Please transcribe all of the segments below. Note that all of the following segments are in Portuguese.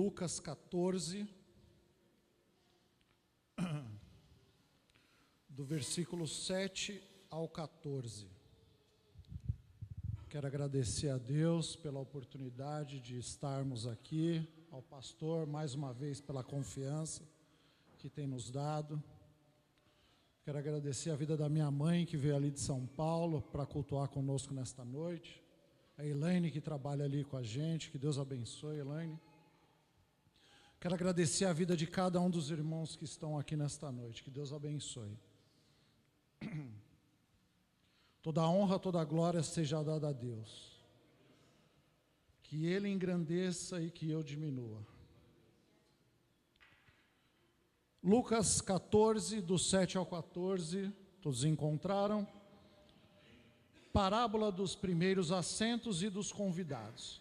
Lucas 14, do versículo 7 ao 14. Quero agradecer a Deus pela oportunidade de estarmos aqui, ao pastor, mais uma vez, pela confiança que tem nos dado. Quero agradecer a vida da minha mãe, que veio ali de São Paulo para cultuar conosco nesta noite. A Elaine, que trabalha ali com a gente, que Deus abençoe, Elaine. Quero agradecer a vida de cada um dos irmãos que estão aqui nesta noite, que Deus abençoe. Toda a honra, toda a glória seja dada a Deus. Que Ele engrandeça e que eu diminua. Lucas 14, do 7 ao 14, todos encontraram? Parábola dos primeiros assentos e dos convidados.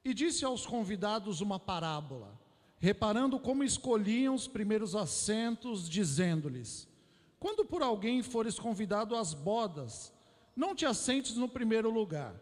E disse aos convidados uma parábola, reparando como escolhiam os primeiros assentos, dizendo-lhes: quando por alguém fores convidado às bodas, não te assentes no primeiro lugar.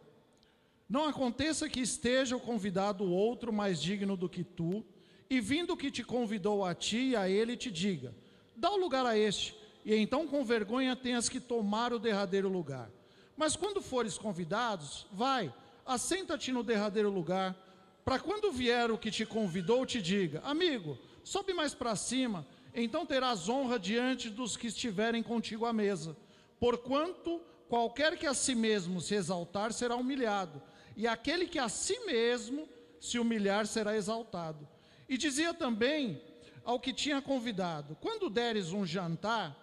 Não aconteça que esteja o convidado outro mais digno do que tu, e vindo que te convidou a ti e a ele te diga: dá o lugar a este, e então com vergonha tenhas que tomar o derradeiro lugar. Mas quando fores convidados, vai, assenta-te no derradeiro lugar, para quando vier o que te convidou te diga: amigo, sobe mais para cima, então terás honra diante dos que estiverem contigo à mesa. Porquanto qualquer que a si mesmo se exaltar será humilhado, e aquele que a si mesmo se humilhar será exaltado. E dizia também ao que tinha convidado: quando deres um jantar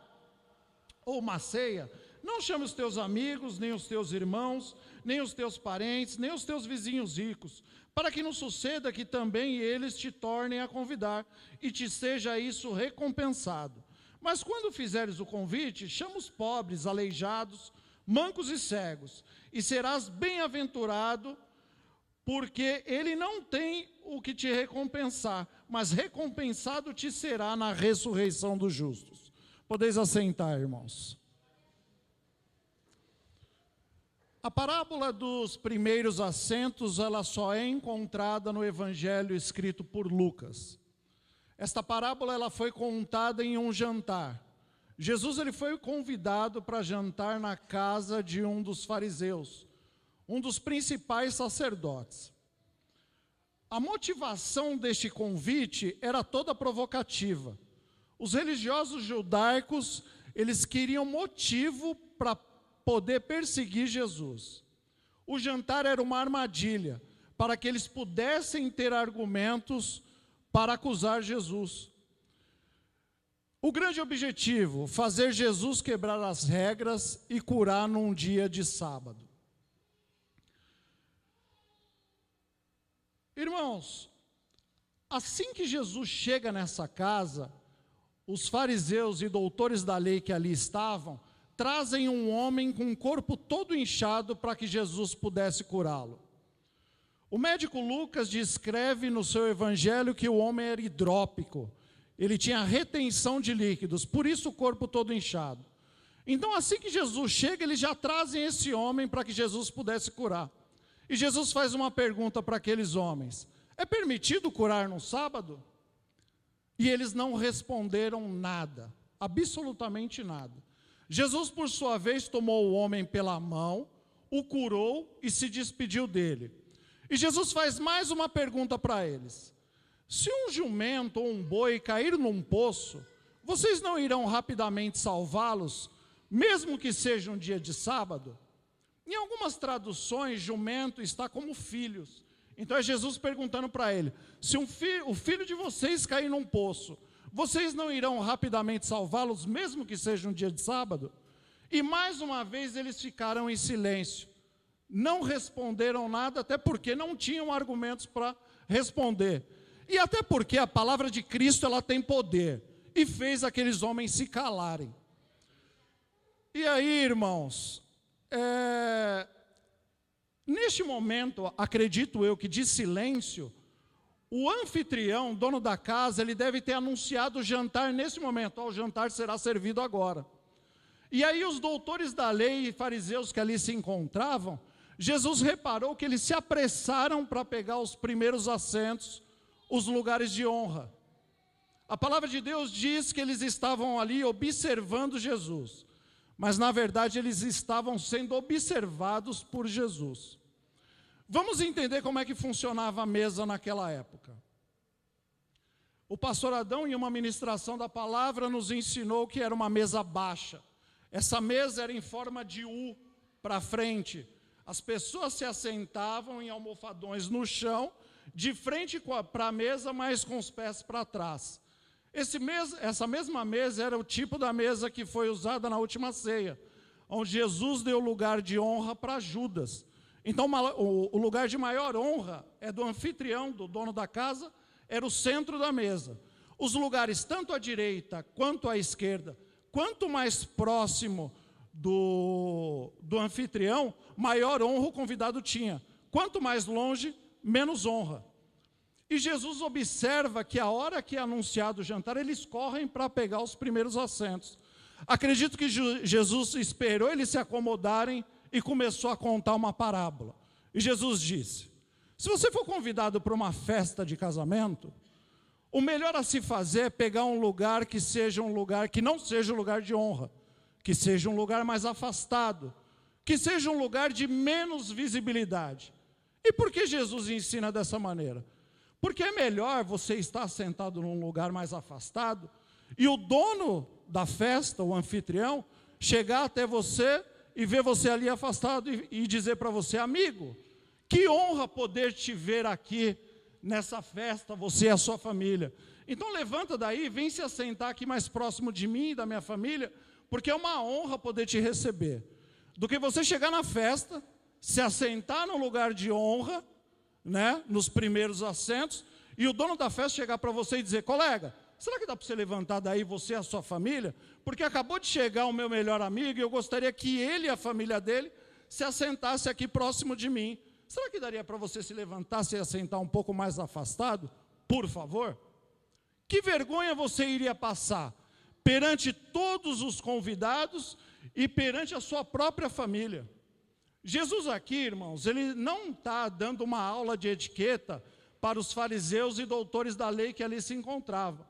ou uma ceia, não chame os teus amigos, nem os teus irmãos, nem os teus parentes, nem os teus vizinhos ricos, para que não suceda que também eles te tornem a convidar, e te seja isso recompensado. Mas quando fizeres o convite, chama os pobres, aleijados, mancos e cegos, e serás bem-aventurado, porque ele não tem o que te recompensar, mas recompensado te será na ressurreição dos justos. Podeis assentar, irmãos. A parábola dos primeiros assentos, ela só é encontrada no evangelho escrito por Lucas. Esta parábola, ela foi contada em um jantar. Jesus, ele foi convidado para jantar na casa de um dos fariseus, um dos principais sacerdotes. A motivação deste convite era toda provocativa. Os religiosos judaicos, eles queriam motivo para poder perseguir Jesus. O jantar era uma armadilha para que eles pudessem ter argumentos para acusar Jesus. O grande objetivo, fazer Jesus quebrar as regras e curar num dia de sábado. Irmãos, assim que Jesus chega nessa casa, os fariseus e doutores da lei que ali estavam trazem um homem com o corpo todo inchado para que Jesus pudesse curá-lo. O médico Lucas descreve no seu evangelho que o homem era hidrópico, ele tinha retenção de líquidos, por isso o corpo todo inchado. Então, assim que Jesus chega, eles já trazem esse homem para que Jesus pudesse curar. E Jesus faz uma pergunta para aqueles homens: é permitido curar no sábado? E eles não responderam nada, absolutamente nada. Jesus, por sua vez, tomou o homem pela mão, o curou e se despediu dele. E Jesus faz mais uma pergunta para eles: se um jumento ou um boi cair num poço, vocês não irão rapidamente salvá-los, mesmo que seja um dia de sábado? Em algumas traduções, jumento está como filhos. Então é Jesus perguntando para ele: se o filho de vocês cair num poço, vocês não irão rapidamente salvá-los, mesmo que seja um dia de sábado? E mais uma vez eles ficaram em silêncio. Não responderam nada, até porque não tinham argumentos para responder. E até porque a palavra de Cristo, ela tem poder. E fez aqueles homens se calarem. E aí, irmãos, neste momento, acredito eu que de silêncio, o anfitrião, dono da casa, ele deve ter anunciado o jantar nesse momento: o jantar será servido agora. E aí os doutores da lei e fariseus que ali se encontravam, Jesus reparou que eles se apressaram para pegar os primeiros assentos os lugares de honra. A palavra de Deus diz que eles estavam ali observando Jesus, mas na verdade eles estavam sendo observados por Jesus. Vamos entender como é que funcionava a mesa naquela época. O pastor Adão, em uma ministração da palavra, nos ensinou que era uma mesa baixa. Essa mesa era em forma de U para frente. As pessoas se assentavam em almofadões no chão, de frente para a mesa, mas com os pés para trás. Essa mesma mesa era o tipo da mesa que foi usada na última ceia, onde Jesus deu lugar de honra para Judas. Então, o lugar de maior honra é do anfitrião, do dono da casa, era o centro da mesa. Os lugares, tanto à direita quanto à esquerda, quanto mais próximo do anfitrião, maior honra o convidado tinha. Quanto mais longe, menos honra. E Jesus observa que a hora que é anunciado o jantar, eles correm para pegar os primeiros assentos. Acredito que Jesus esperou eles se acomodarem e começou a contar uma parábola. E Jesus disse: se você for convidado para uma festa de casamento, o melhor a se fazer é pegar um lugar que seja um lugar que não seja um lugar de honra, que seja um lugar mais afastado, que seja um lugar de menos visibilidade. E por que Jesus ensina dessa maneira? Porque é melhor você estar sentado num lugar mais afastado e o dono da festa, o anfitrião, chegar até você e ver você ali afastado e dizer para você: amigo, que honra poder te ver aqui nessa festa, você e a sua família. Então levanta daí, vem se assentar aqui mais próximo de mim e da minha família, porque é uma honra poder te receber. Do que você chegar na festa, se assentar no lugar de honra, né, nos primeiros assentos, e o dono da festa chegar para você e dizer: colega, será que dá para você levantar daí você e a sua família? Porque acabou de chegar o meu melhor amigo e eu gostaria que ele e a família dele se assentasse aqui próximo de mim. Será que daria para você se levantar e se assentar um pouco mais afastado? Por favor. Que vergonha você iria passar perante todos os convidados e perante a sua própria família. Jesus aqui, irmãos, ele não está dando uma aula de etiqueta para os fariseus e doutores da lei que ali se encontravam.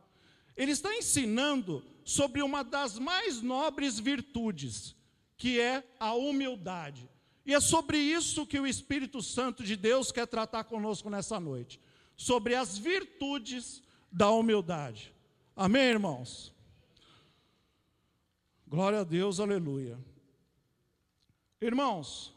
Ele está ensinando sobre uma das mais nobres virtudes, que é a humildade. E é sobre isso que o Espírito Santo de Deus quer tratar conosco nessa noite. Sobre as virtudes da humildade. Amém, irmãos? Glória a Deus, aleluia. Irmãos,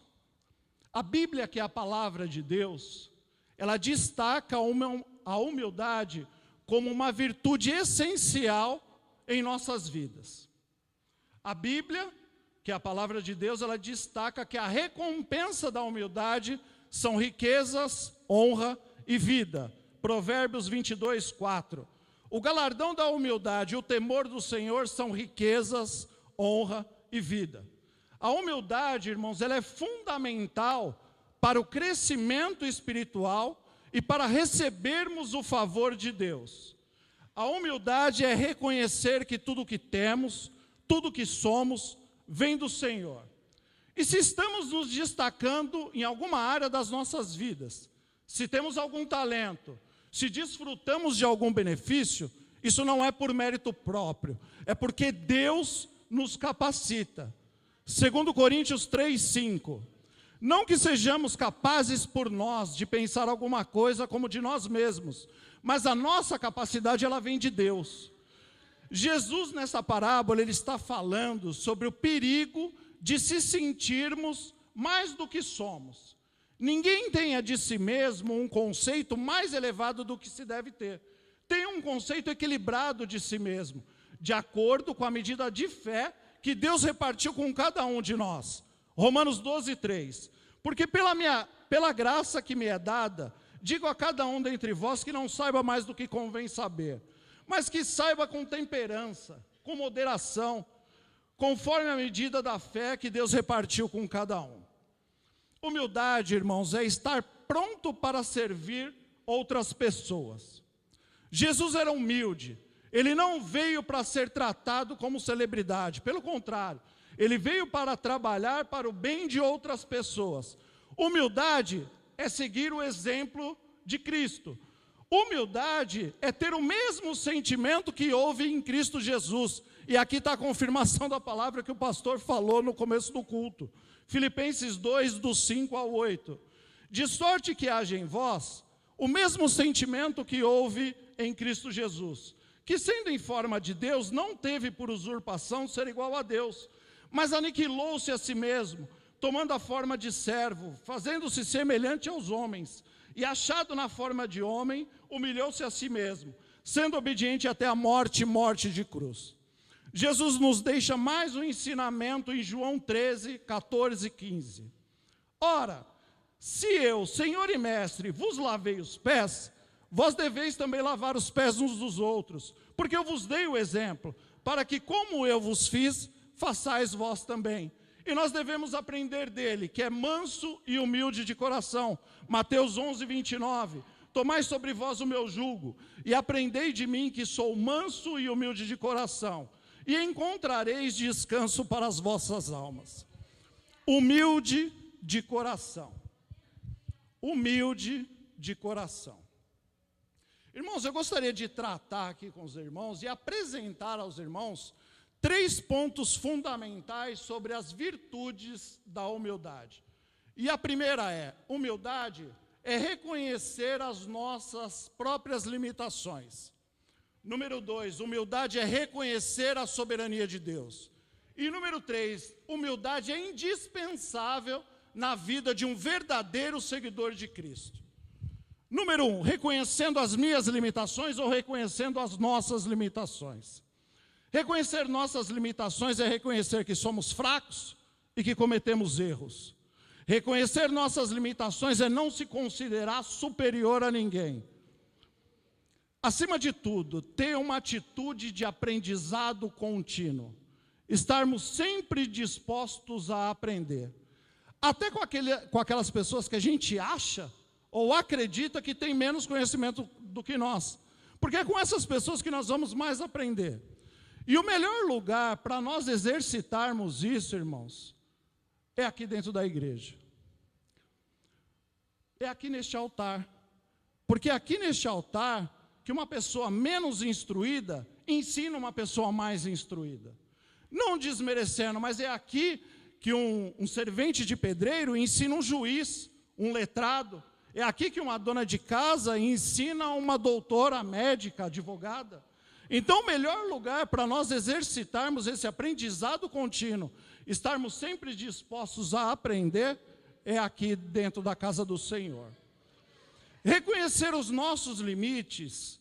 a Bíblia, que é a palavra de Deus, ela destaca a humildade como uma virtude essencial em nossas vidas. A Bíblia, que é a palavra de Deus, ela destaca que a recompensa da humildade são riquezas, honra e vida. Provérbios 22, 4. O galardão da humildade e o temor do Senhor são riquezas, honra e vida. A humildade, irmãos, ela é fundamental para o crescimento espiritual e para recebermos o favor de Deus. A humildade é reconhecer que tudo o que temos, tudo o que somos, vem do Senhor. E se estamos nos destacando em alguma área das nossas vidas, se temos algum talento, se desfrutamos de algum benefício, isso não é por mérito próprio, é porque Deus nos capacita. 2 Coríntios 3, 5. Não que sejamos capazes por nós de pensar alguma coisa como de nós mesmos, mas a nossa capacidade ela vem de Deus. Jesus nessa parábola ele está falando sobre o perigo de se sentirmos mais do que somos. Ninguém tenha de si mesmo um conceito mais elevado do que se deve ter. Tenha um conceito equilibrado de si mesmo, de acordo com a medida de fé que Deus repartiu com cada um de nós. Romanos 12, 3. Porque pela graça que me é dada, digo a cada um dentre vós que não saiba mais do que convém saber, mas que saiba com temperança, com moderação, conforme a medida da fé que Deus repartiu com cada um. Humildade, irmãos, é estar pronto para servir outras pessoas. Jesus era humilde. Ele não veio para ser tratado como celebridade, pelo contrário, ele veio para trabalhar para o bem de outras pessoas. Humildade é seguir o exemplo de Cristo. Humildade é ter o mesmo sentimento que houve em Cristo Jesus. E aqui está a confirmação da palavra que o pastor falou no começo do culto. Filipenses 2, do 5 ao 8. De sorte que haja em vós o mesmo sentimento que houve em Cristo Jesus, que sendo em forma de Deus, não teve por usurpação ser igual a Deus, mas aniquilou-se a si mesmo, tomando a forma de servo, fazendo-se semelhante aos homens, e achado na forma de homem, humilhou-se a si mesmo, sendo obediente até a morte, morte de cruz. Jesus nos deixa mais um ensinamento em João 13, 14 e 15. Ora, se eu, Senhor e Mestre, vos lavei os pés, vós deveis também lavar os pés uns dos outros, porque eu vos dei o exemplo, para que como eu vos fiz, façais vós também. E nós devemos aprender dele, que é manso e humilde de coração. Mateus 11, 29. Tomai sobre vós o meu jugo, e aprendei de mim, que sou manso e humilde de coração, e encontrareis descanso para as vossas almas. Humilde de coração. Humilde de coração. Irmãos, eu gostaria de tratar aqui com os irmãos e apresentar aos irmãos 3 pontos fundamentais sobre as virtudes da humildade. E a primeira é: humildade é reconhecer as nossas próprias limitações. Número 2, humildade é reconhecer a soberania de Deus. E número 3, humildade é indispensável na vida de um verdadeiro seguidor de Cristo. Número 1, reconhecendo as minhas limitações ou reconhecendo as nossas limitações. Reconhecer nossas limitações é reconhecer que somos fracos e que cometemos erros. Reconhecer nossas limitações é não se considerar superior a ninguém. Acima de tudo, ter uma atitude de aprendizado contínuo. Estarmos sempre dispostos a aprender. Até com aquelas pessoas que a gente acha ou acredita que tem menos conhecimento do que nós. Porque é com essas pessoas que nós vamos mais aprender. E o melhor lugar para nós exercitarmos isso, irmãos, é aqui dentro da igreja. É aqui neste altar. Porque é aqui neste altar que uma pessoa menos instruída ensina uma pessoa mais instruída. Não desmerecendo, mas é aqui que um servente de pedreiro ensina um juiz, um letrado. É aqui que uma dona de casa ensina uma doutora, médica, advogada. Então, o melhor lugar para nós exercitarmos esse aprendizado contínuo, estarmos sempre dispostos a aprender, é aqui dentro da casa do Senhor. Reconhecer os nossos limites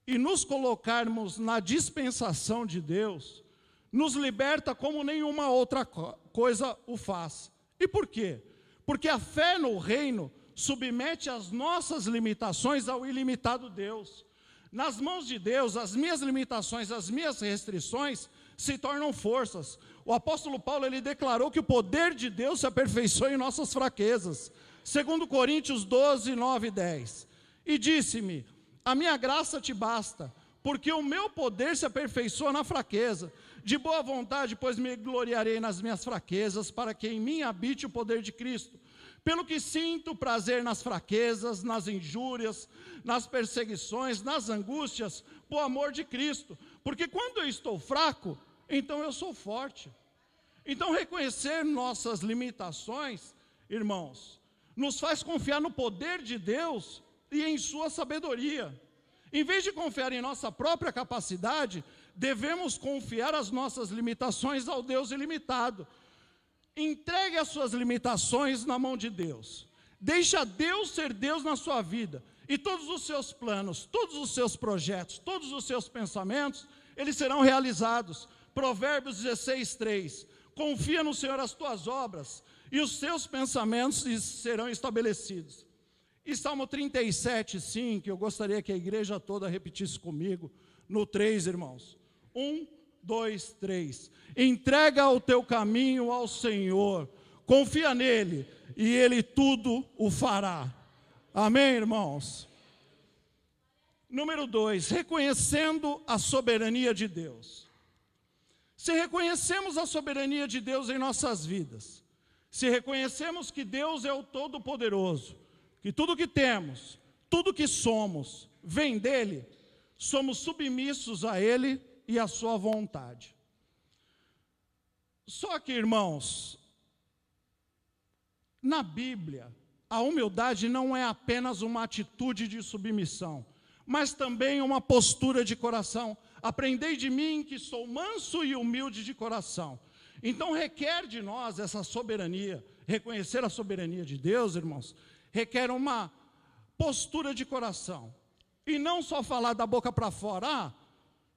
e nos colocarmos na dispensação de Deus, nos liberta como nenhuma outra coisa o faz. E por quê? Porque a fé no reino submete as nossas limitações ao ilimitado Deus. Nas mãos de Deus, as minhas limitações, as minhas restrições se tornam forças. O apóstolo Paulo, ele declarou que o poder de Deus se aperfeiçoa em nossas fraquezas. 2 Coríntios 12, 9 e 10. E disse-me: a minha graça te basta, porque o meu poder se aperfeiçoa na fraqueza. De boa vontade, pois me gloriarei nas minhas fraquezas, para que em mim habite o poder de Cristo. Pelo que sinto prazer nas fraquezas, nas injúrias, nas perseguições, nas angústias, por amor de Cristo. Porque quando eu estou fraco, então eu sou forte. Então reconhecer nossas limitações, irmãos, nos faz confiar no poder de Deus e em sua sabedoria. Em vez de confiar em nossa própria capacidade, devemos confiar as nossas limitações ao Deus ilimitado. Entregue as suas limitações na mão de Deus. Deixa Deus ser Deus na sua vida. E todos os seus planos, todos os seus projetos, todos os seus pensamentos, eles serão realizados. Provérbios 16, 3. Confia no Senhor as tuas obras, e os seus pensamentos serão estabelecidos. E Salmo 37, 5, eu gostaria que a igreja toda repetisse comigo, no 3, irmãos. 1, 2, 3. Entrega o teu caminho ao Senhor, confia nele, e ele tudo o fará. Amém, irmãos? Número 2, reconhecendo a soberania de Deus. Se reconhecemos a soberania de Deus em nossas vidas, se reconhecemos que Deus é o Todo-Poderoso, que tudo que temos, tudo que somos, vem dele, somos submissos a ele e à sua vontade. Só que, irmãos, na Bíblia, a humildade não é apenas uma atitude de submissão, mas também uma postura de coração. Aprendei de mim que sou manso e humilde de coração. Então requer de nós essa soberania, reconhecer a soberania de Deus, irmãos, requer uma postura de coração. E não só falar da boca para fora,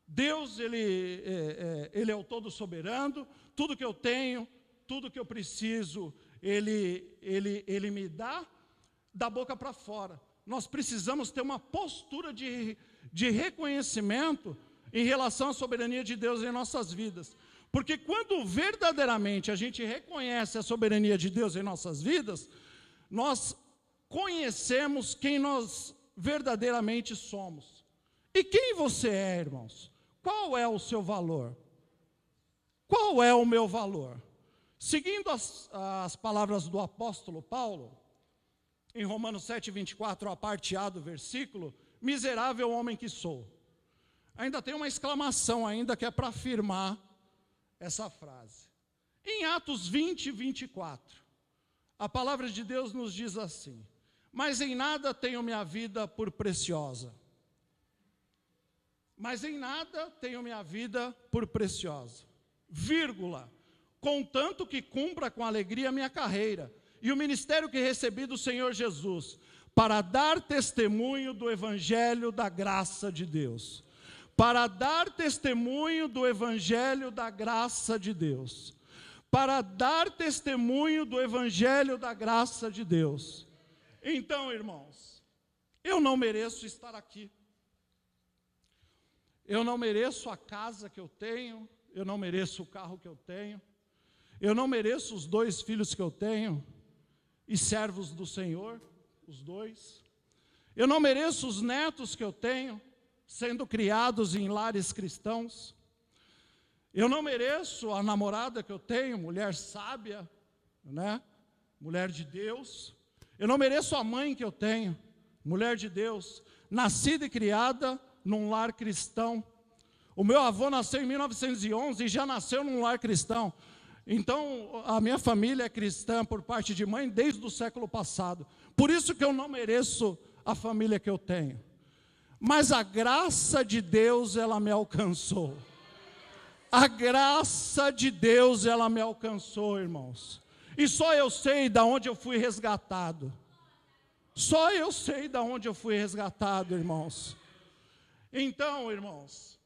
Deus, Ele é o todo soberano, tudo que eu tenho, tudo que eu preciso, Ele me dá da boca para fora. Nós precisamos ter uma postura de reconhecimento em relação à soberania de Deus em nossas vidas. Porque quando verdadeiramente a gente reconhece a soberania de Deus em nossas vidas, nós conhecemos quem nós verdadeiramente somos. E quem você é, irmãos? Qual é o seu valor? Qual é o meu valor? Seguindo as palavras do apóstolo Paulo, em Romanos 7:24, a parte A do versículo, miserável homem que sou. Ainda tem uma exclamação ainda que é para afirmar essa frase. Em Atos 20:24, a palavra de Deus nos diz assim: mas em nada tenho minha vida por preciosa. Mas em nada tenho minha vida por preciosa, vírgula, contanto que cumpra com alegria a minha carreira e o ministério que recebi do Senhor Jesus, para dar testemunho do evangelho da graça de Deus. Para dar testemunho do evangelho da graça de Deus. Para dar testemunho do evangelho da graça de Deus. Então, irmãos, eu não mereço estar aqui. Eu não mereço a casa que eu tenho, eu não mereço o carro que eu tenho, eu não mereço os 2 filhos que eu tenho, e servos do Senhor, os 2. Eu não mereço os netos que eu tenho, sendo criados em lares cristãos. Eu não mereço a namorada que eu tenho, mulher sábia, né? Mulher de Deus. Eu não mereço a mãe que eu tenho, mulher de Deus, nascida e criada num lar cristão. O meu avô nasceu em 1911 e já nasceu num lar cristão. Então, a minha família é cristã por parte de mãe desde o século passado. Por isso que eu não mereço a família que eu tenho. Mas a graça de Deus, ela me alcançou. A graça de Deus, ela me alcançou, irmãos. E só eu sei de onde eu fui resgatado. Só eu sei de onde eu fui resgatado, irmãos. Então, irmãos,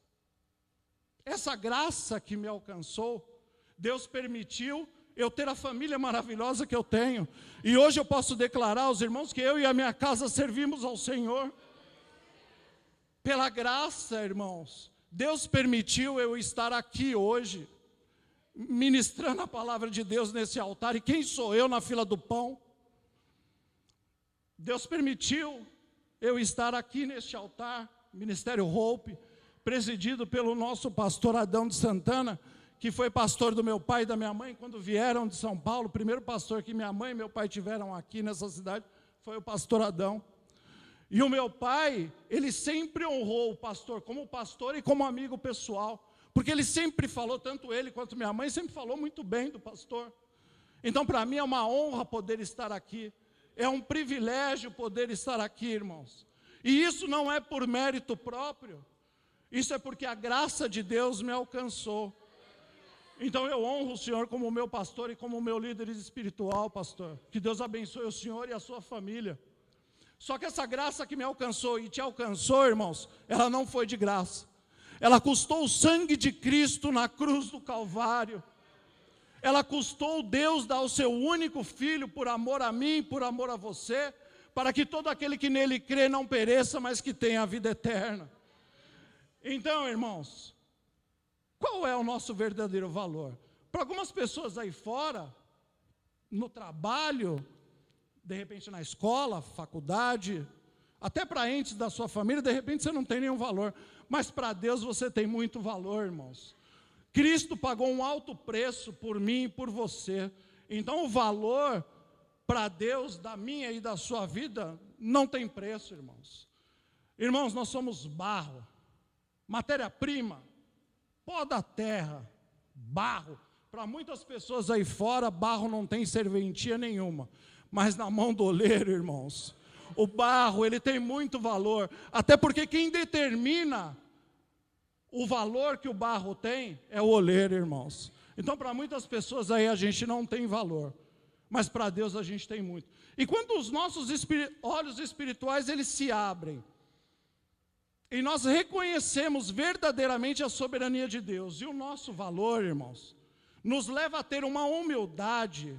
essa graça que me alcançou, Deus permitiu eu ter a família maravilhosa que eu tenho. E hoje eu posso declarar aos irmãos que eu e a minha casa servimos ao Senhor. Pela graça, irmãos, Deus permitiu eu estar aqui hoje, ministrando a palavra de Deus nesse altar. E quem sou eu na fila do pão? Deus permitiu eu estar aqui neste altar, Ministério Hope, presidido pelo nosso pastor Adão de Santana, que foi pastor do meu pai e da minha mãe quando vieram de São Paulo. O primeiro pastor que minha mãe e meu pai tiveram aqui nessa cidade foi o pastor Adão. E o meu pai, ele sempre honrou o pastor como pastor e como amigo pessoal, porque ele sempre falou, tanto ele quanto minha mãe, sempre falou muito bem do pastor. Então, para mim é uma honra poder estar aqui, é um privilégio poder estar aqui, irmãos. E isso não é por mérito próprio, isso é porque a graça de Deus me alcançou. Então eu honro o Senhor como meu pastor e como meu líder espiritual, pastor. Que Deus abençoe o Senhor e a sua família. Só que essa graça que me alcançou e te alcançou, irmãos, ela não foi de graça. Ela custou o sangue de Cristo na cruz do Calvário. Ela custou Deus dar o seu único filho por amor a mim, por amor a você, para que todo aquele que nele crê não pereça, mas que tenha a vida eterna. Então, irmãos, qual é o nosso verdadeiro valor? Para algumas pessoas aí fora, no trabalho, de repente na escola, faculdade, até para entes da sua família, de repente você não tem nenhum valor. Mas para Deus você tem muito valor, irmãos. Cristo pagou um alto preço por mim e por você. Então o valor para Deus, da minha e da sua vida, não tem preço, irmãos. Irmãos, nós somos barro, matéria-prima, pó da terra, barro. Para muitas pessoas aí fora, barro não tem serventia nenhuma. Mas na mão do oleiro, irmãos, o barro, ele tem muito valor. Até porque quem determina o valor que o barro tem é o oleiro, irmãos. Então, para muitas pessoas aí a gente não tem valor. Mas para Deus a gente tem muito. E quando os nossos olhos espirituais, eles se abrem, e nós reconhecemos verdadeiramente a soberania de Deus, e o nosso valor, irmãos, nos leva a ter uma humildade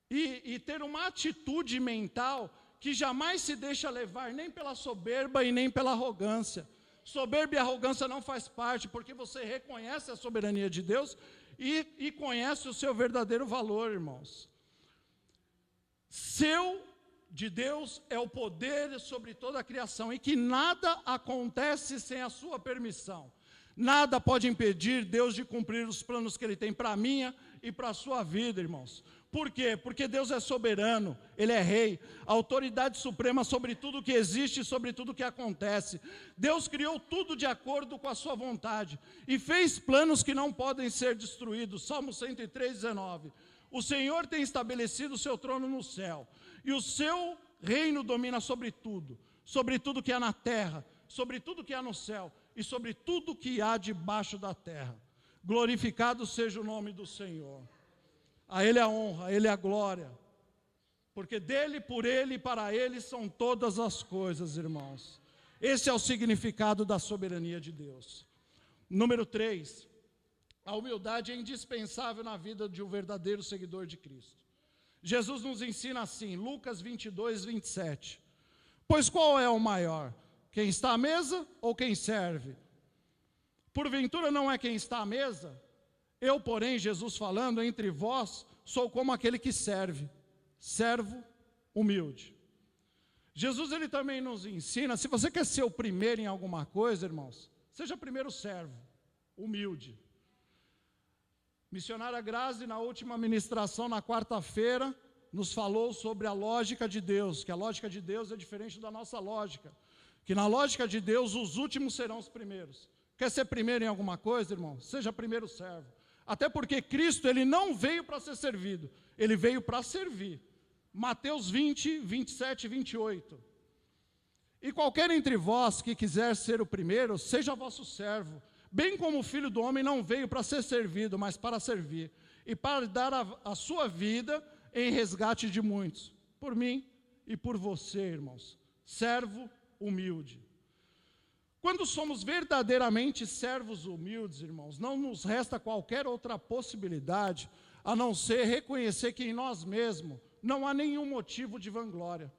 e ter uma atitude mental que jamais se deixa levar nem pela soberba e nem pela arrogância. Soberba e arrogância não faz parte, porque você reconhece a soberania de Deus e conhece o seu verdadeiro valor, irmãos. De Deus é o poder sobre toda a criação, e que nada acontece sem a sua permissão. Nada pode impedir Deus de cumprir os planos que Ele tem para a minha e para a sua vida, irmãos. Por quê? Porque Deus é soberano, Ele é rei, a autoridade suprema sobre tudo que existe e sobre tudo que acontece. Deus criou tudo de acordo com a sua vontade e fez planos que não podem ser destruídos. Salmo 103:19. O Senhor tem estabelecido o seu trono no céu, e o seu reino domina sobre tudo que há na terra, sobre tudo que há no céu, e sobre tudo que há debaixo da terra. Glorificado seja o nome do Senhor. A Ele a honra, a Ele a glória, porque dEle, por Ele e para Ele são todas as coisas, irmãos. Esse é o significado da soberania de Deus. Número 3, a humildade é indispensável na vida de um verdadeiro seguidor de Cristo. Jesus nos ensina assim, Lucas 22:27. Pois qual é o maior? Quem está à mesa ou quem serve? Porventura não é quem está à mesa? Eu, porém, Jesus falando, entre vós, sou como aquele que serve, servo humilde. Jesus, ele também nos ensina, se você quer ser o primeiro em alguma coisa, irmãos, seja primeiro servo, humilde. Missionária Grazi, na última ministração, na quarta-feira, nos falou sobre a lógica de Deus, que a lógica de Deus é diferente da nossa lógica, que na lógica de Deus os últimos serão os primeiros. Quer ser primeiro em alguma coisa, irmão? Seja primeiro servo. Até porque Cristo, ele não veio para ser servido, ele veio para servir. Mateus 20:27-28. E qualquer entre vós que quiser ser o primeiro, seja vosso servo, bem como o Filho do Homem não veio para ser servido, mas para servir, e para dar a sua vida em resgate de muitos, por mim e por você, irmãos. Servo humilde. Quando somos verdadeiramente servos humildes, irmãos, não nos resta qualquer outra possibilidade a não ser reconhecer que em nós mesmos não há nenhum motivo de vanglória.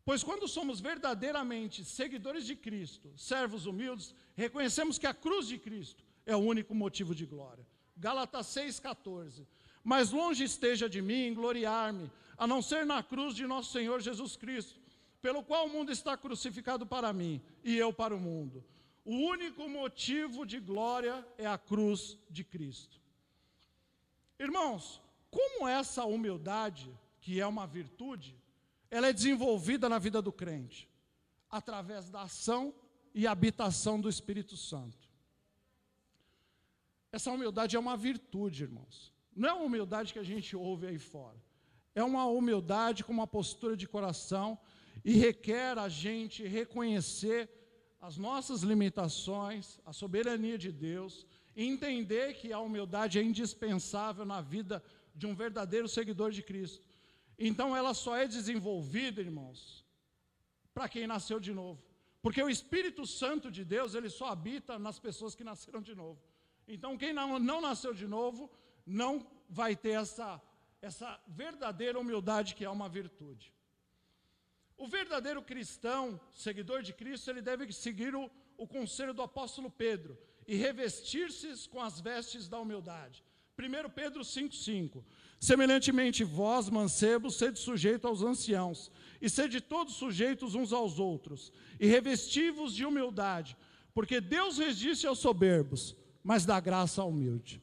Pois quando somos verdadeiramente seguidores de Cristo, servos humildes, reconhecemos que a cruz de Cristo é o único motivo de glória. Gálatas 6,14. Mas longe esteja de mim gloriar-me, a não ser na cruz de nosso Senhor Jesus Cristo, pelo qual o mundo está crucificado para mim, e eu para o mundo. O único motivo de glória é a cruz de Cristo. Irmãos, como essa humildade, que é uma virtude, ela é desenvolvida na vida do crente? Através da ação e habitação do Espírito Santo. Essa humildade é uma virtude, irmãos. Não é uma humildade que a gente ouve aí fora. É uma humildade com uma postura de coração, e requer a gente reconhecer as nossas limitações, a soberania de Deus, e entender que a humildade é indispensável na vida de um verdadeiro seguidor de Cristo. Então ela só é desenvolvida, irmãos, para quem nasceu de novo. Porque o Espírito Santo de Deus, ele só habita nas pessoas que nasceram de novo. Então quem não nasceu de novo, não vai ter essa verdadeira humildade que é uma virtude. O verdadeiro cristão, seguidor de Cristo, ele deve seguir o conselho do apóstolo Pedro e revestir-se com as vestes da humildade. 1 Pedro 5,5. Semelhantemente vós, mancebos, sede sujeitos aos anciãos, e sede todos sujeitos uns aos outros, e revesti-vos de humildade, porque Deus resiste aos soberbos, mas dá graça ao humilde.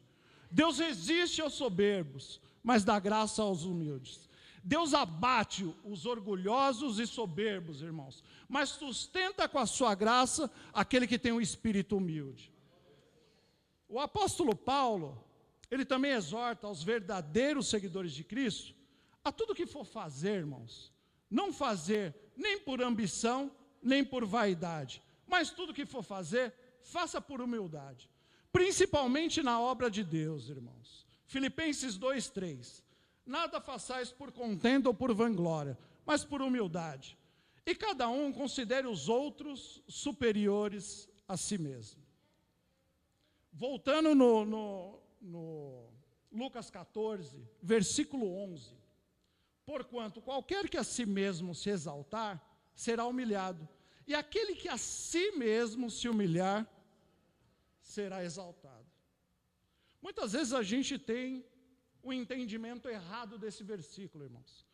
Deus resiste aos soberbos, mas dá graça aos humildes. Deus abate os orgulhosos e soberbos, irmãos, mas sustenta com a sua graça aquele que tem um espírito humilde. O apóstolo Paulo, ele também exorta aos verdadeiros seguidores de Cristo, a tudo que for fazer, irmãos, não fazer nem por ambição, nem por vaidade, mas tudo que for fazer, faça por humildade, principalmente na obra de Deus, irmãos. Filipenses 2:3, nada façais por contenda ou por vanglória, mas por humildade, e cada um considere os outros superiores a si mesmo. Voltando no Lucas 14, versículo 11, porquanto qualquer que a si mesmo se exaltar, será humilhado, e aquele que a si mesmo se humilhar, será exaltado. Muitas vezes a gente tem um entendimento errado desse versículo, irmãos.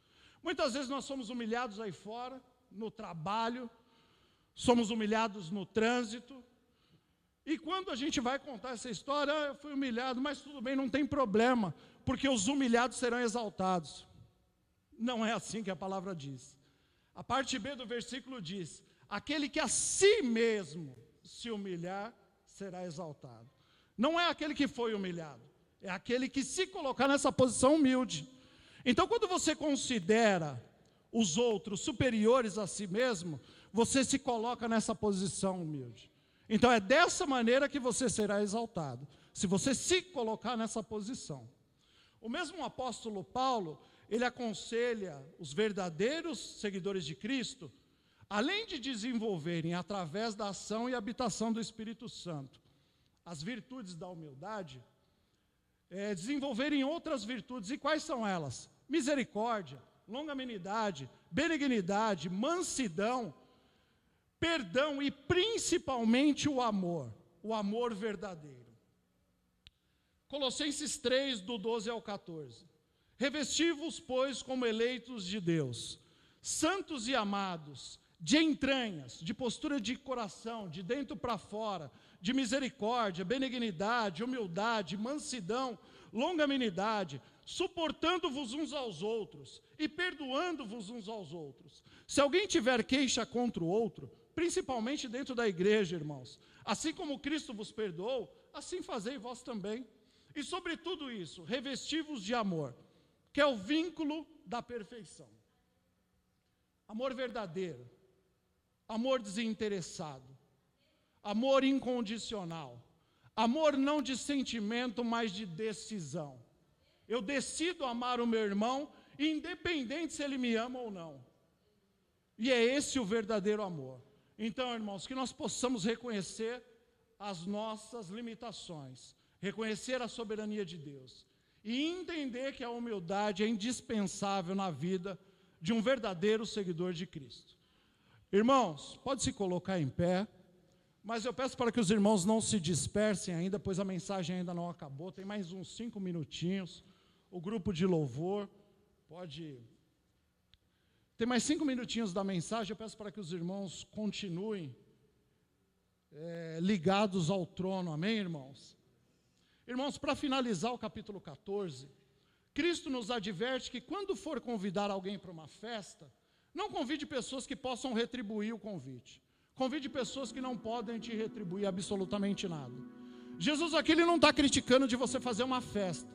Muitas vezes nós somos humilhados aí fora, no trabalho, somos humilhados no trânsito, e quando a gente vai contar essa história, eu fui humilhado, mas tudo bem, não tem problema, porque os humilhados serão exaltados. Não é assim que a palavra diz. A parte B do versículo diz, aquele que a si mesmo se humilhar, será exaltado. Não é aquele que foi humilhado, é aquele que se colocar nessa posição humilde. Então, quando você considera os outros superiores a si mesmo, você se coloca nessa posição humilde. Então, é dessa maneira que você será exaltado, se você se colocar nessa posição. O mesmo apóstolo Paulo, ele aconselha os verdadeiros seguidores de Cristo, além de desenvolverem através da ação e habitação do Espírito Santo as virtudes da humildade, desenvolverem outras virtudes. E quais são elas? Misericórdia, longanimidade, benignidade, mansidão, perdão e principalmente o amor verdadeiro. Colossenses 3, do 12 ao 14. Revesti-vos, pois, como eleitos de Deus, santos e amados, de entranhas, de postura de coração, de dentro para fora, de misericórdia, benignidade, humildade, mansidão, longanimidade, suportando-vos uns aos outros e perdoando-vos uns aos outros. Se alguém tiver queixa contra o outro, principalmente dentro da igreja, irmãos, assim como Cristo vos perdoou, assim fazei vós também. E sobre tudo isso, revesti-vos de amor, que é o vínculo da perfeição. Amor verdadeiro, amor desinteressado, amor incondicional, amor não de sentimento, mas de decisão. Eu decido amar o meu irmão, independente se ele me ama ou não. E é esse o verdadeiro amor. Então, irmãos, que nós possamos reconhecer as nossas limitações, reconhecer a soberania de Deus e entender que a humildade é indispensável na vida de um verdadeiro seguidor de Cristo. Irmãos, pode se colocar em pé, mas eu peço para que os irmãos não se dispersem ainda, pois a mensagem ainda não acabou, tem mais uns 5 minutinhos. O grupo de louvor pode... Tem mais 5 minutinhos da mensagem, eu peço para que os irmãos continuem ligados ao trono, amém, irmãos? Irmãos, para finalizar o capítulo 14, Cristo nos adverte que quando for convidar alguém para uma festa, não convide pessoas que possam retribuir o convite. Convide pessoas que não podem te retribuir absolutamente nada. Jesus aqui ele não está criticando de você fazer uma festa,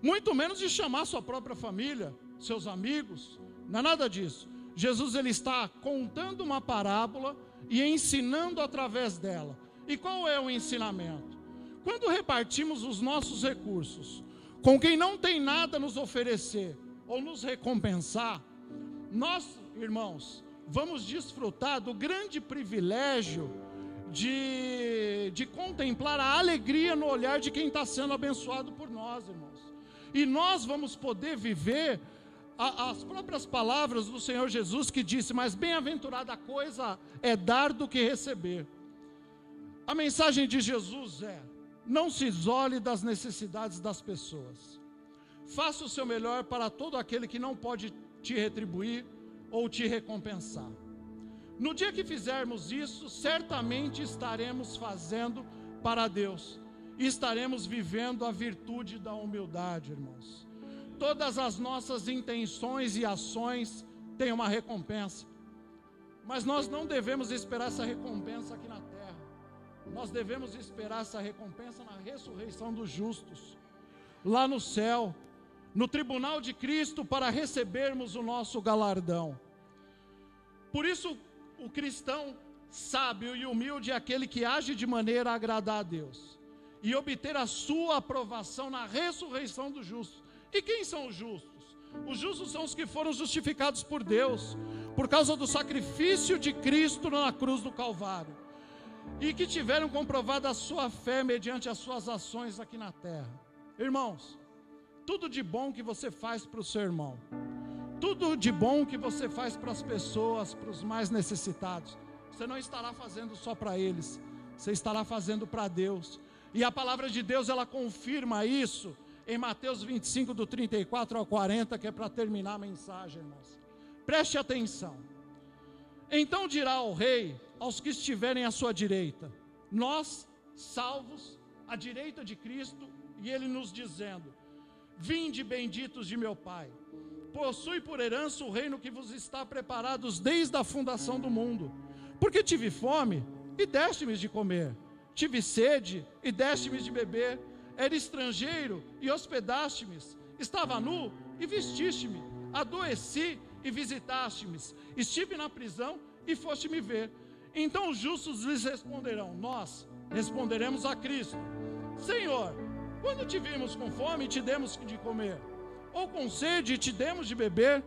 muito menos de chamar sua própria família, seus amigos, não é nada disso. Jesus ele está contando uma parábola e ensinando através dela. E qual é o ensinamento? Quando repartimos os nossos recursos com quem não tem nada a nos oferecer ou nos recompensar, nós, irmãos, vamos desfrutar do grande privilégio de contemplar a alegria no olhar de quem está sendo abençoado por nós, irmãos. E nós vamos poder viver as próprias palavras do Senhor Jesus, que disse, mas bem-aventurada coisa é dar do que receber. A mensagem de Jesus é, não se isole das necessidades das pessoas. Faça o seu melhor para todo aquele que não pode te retribuir ou te recompensar. No dia que fizermos isso, certamente estaremos fazendo para Deus. E estaremos vivendo a virtude da humildade, irmãos. Todas as nossas intenções e ações têm uma recompensa. Mas nós não devemos esperar essa recompensa aqui na terra. Nós devemos esperar essa recompensa na ressurreição dos justos, lá no céu, no tribunal de Cristo, para recebermos o nosso galardão. Por isso, o cristão sábio e humilde é aquele que age de maneira a agradar a Deus e obter a sua aprovação na ressurreição dos justos. E quem são os justos? Os justos são os que foram justificados por Deus, por causa do sacrifício de Cristo na cruz do Calvário, e que tiveram comprovado a sua fé mediante as suas ações aqui na terra. Irmãos, tudo de bom que você faz para o seu irmão, tudo de bom que você faz para as pessoas, para os mais necessitados, você não estará fazendo só para eles, você estará fazendo para Deus. E a palavra de Deus, ela confirma isso em Mateus 25, do 34 ao 40, que é para terminar a mensagem, irmãos. Preste atenção. Então dirá o rei aos que estiverem à sua direita: nós, salvos, à direita de Cristo, e ele nos dizendo: vinde, benditos de meu Pai, possui por herança o reino que vos está preparado desde a fundação do mundo. Porque tive fome, e deste-me de comer, tive sede, e deste-me de beber, era estrangeiro, e hospedaste-me, estava nu, e vestiste-me, adoeci, e visitaste-me, estive na prisão, e foste me ver. Então os justos lhes responderão: nós responderemos a Cristo: Senhor, quando te vimos com fome, te demos de comer, ou com sede, te demos de beber?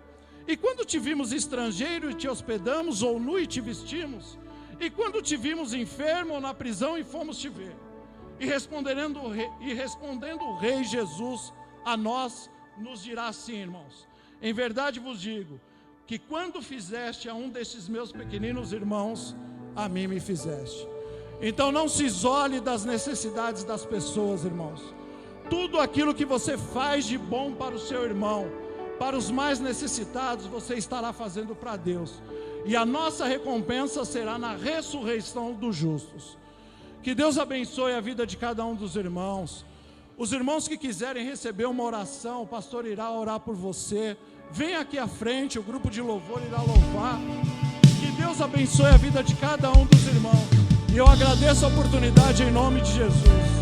E quando te vimos estrangeiro, e te hospedamos, ou nu, e te vestimos? E quando te vimos enfermo, ou na prisão, e fomos te ver? E respondendo o rei Jesus a nós, nos dirá assim: irmãos, em verdade vos digo, que quando fizeste a um destes meus pequeninos irmãos, a mim me fizeste. Então não se isole das necessidades das pessoas, irmãos. Tudo aquilo que você faz de bom para o seu irmão, para os mais necessitados, você estará fazendo para Deus. E a nossa recompensa será na ressurreição dos justos. Que Deus abençoe a vida de cada um dos irmãos. Os irmãos que quiserem receber uma oração, o pastor irá orar por você. Venha aqui à frente, o grupo de louvor irá louvar. Que Deus abençoe a vida de cada um dos irmãos. E eu agradeço a oportunidade em nome de Jesus.